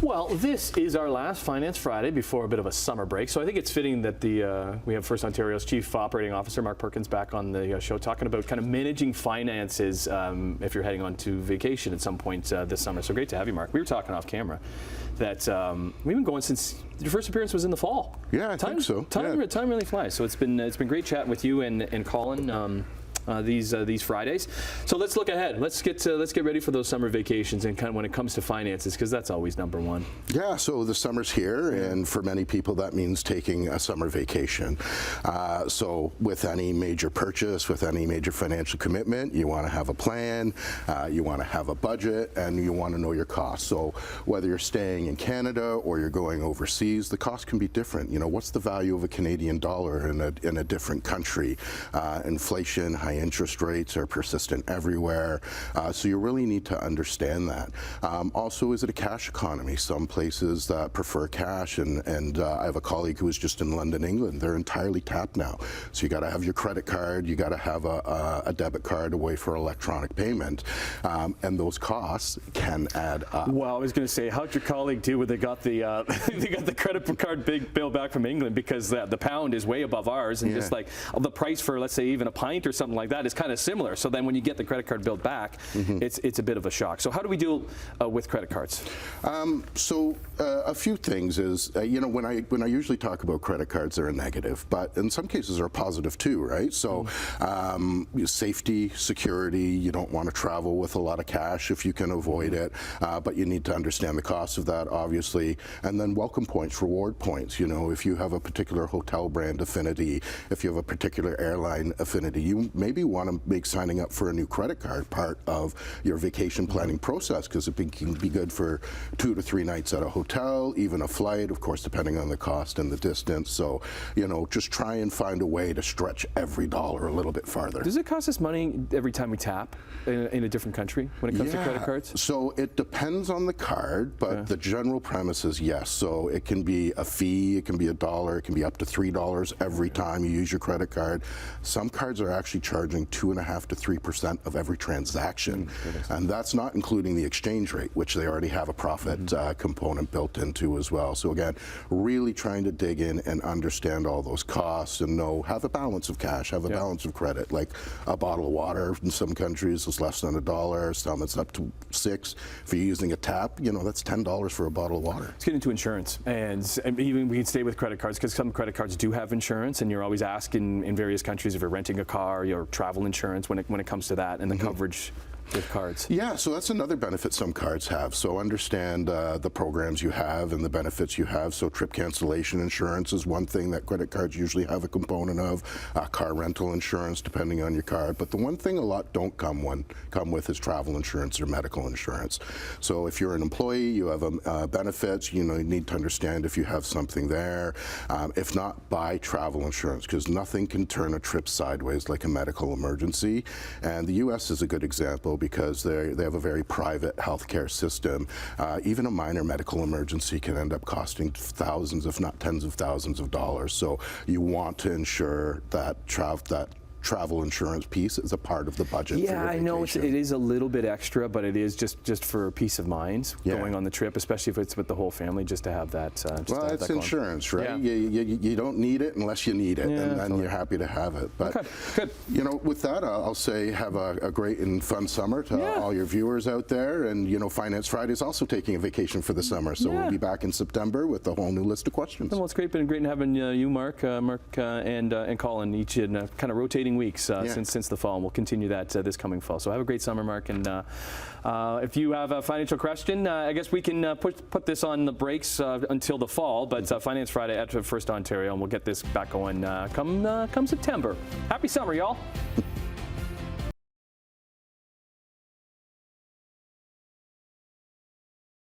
Well, this is our last Finance Friday before a bit of a summer break, so I think it's fitting that we have First Ontario's Chief Operating Officer, Mark Perkins, back on the show talking about kind of managing finances if you're heading on to vacation at some point this summer. So great to have you, Mark. We were talking off camera that we've been going since your first appearance was in the fall. Yeah, I think so. Time really flies. So it's been great chatting with you and Colin. These Fridays. So let's look ahead. Let's get ready for those summer vacations and kind of when it comes to finances, because that's always number one. Yeah, so the summer's here, and for many people that means taking a summer vacation. So with any major purchase, with any major financial commitment, you want to have a plan, you want to have a budget, and you want to know your costs. So whether you're staying in Canada or you're going overseas, the cost can be different. You know, what's the value of a Canadian dollar in a different country? Inflation, high interest rates are persistent everywhere, so you really need to understand that. Also, is it a cash economy? Some places that prefer cash, and I have a colleague who was just in London, England. They're entirely tapped now. So you got to have your credit card, you got to have a debit card away for electronic payment, and those costs can add up. Well, I was going to say, how'd your colleague do when they got the they got the credit card big bill back from England, because the pound is way above ours, and just like the price for, let's say, even a pint or something like that is kind of similar. So then when you get the credit card bill back, it's a bit of a shock. So how do we deal with credit cards? A few things is, you know, when I usually talk about credit cards, they're a negative, but in some cases are a positive too, right? So safety, security, you don't want to travel with a lot of cash if you can avoid it, but you need to understand the cost of that, obviously. And then welcome points, reward points. You know, if you have a particular hotel brand affinity, if you have a particular airline affinity, you maybe want to make signing up for a new credit card part of your vacation planning process, because it can be good for 2 to 3 nights at a hotel, even a flight, of course, depending on the cost and the distance. So, you know, just try and find a way to stretch every dollar a little bit farther. Does it cost us money every time we tap in a different country when it comes to credit cards? So it depends on the card, but the general premise is yes. So it can be a fee, it can be $1, it can be up to $3 every time you use your credit card. Some cards are actually charging 2.5% to 3% of every transaction, and that's not including the exchange rate, which they already have a profit component built into as well. So again, really trying to dig in and understand all those costs and have a balance of cash, have a balance of credit. Like a bottle of water in some countries is less than $1, some it's up to $6. If you're using a tap, you know, that's $10 for a bottle of water. Let's get into insurance, and even we can stay with credit cards, because some credit cards do have insurance, and you're always asking in various countries if you're renting a car, your travel insurance when it comes to that, and the coverage with cards. Yeah, so that's another benefit some cards have. So understand the programs you have and the benefits you have. So trip cancellation insurance is one thing that credit cards usually have a component of. Car rental insurance, depending on your card. But the one thing a lot don't come with is travel insurance or medical insurance. So if you're an employee, you have benefits. You know, you need to understand if you have something there. If not, buy travel insurance, because nothing can turn a trip sideways like a medical emergency. And the U.S. is a good example, because they have a very private healthcare system. Even a minor medical emergency can end up costing thousands, if not tens of thousands of dollars. So you want to ensure that travel insurance piece is a part of the budget. Yeah, I know it is a little bit extra, but it is just for peace of mind going on the trip, especially if it's with the whole family, just to have that. Well, it's insurance, right? You don't need it unless you need it, and then you're happy to have it. But good. You know, with that, I'll say have a great and fun summer to all your viewers out there. And you know, Finance Friday is also taking a vacation for the summer, so we'll be back in September with a whole new list of questions. Well, it's been great having you, Mark, and Colin, each in kind of rotating weeks since the fall, and we'll continue that this coming fall. So have a great summer, Mark, and if you have a financial question, I guess we can put this on the brakes until the fall, but Finance Friday at First Ontario, and we'll get this back going come September. Happy summer, y'all.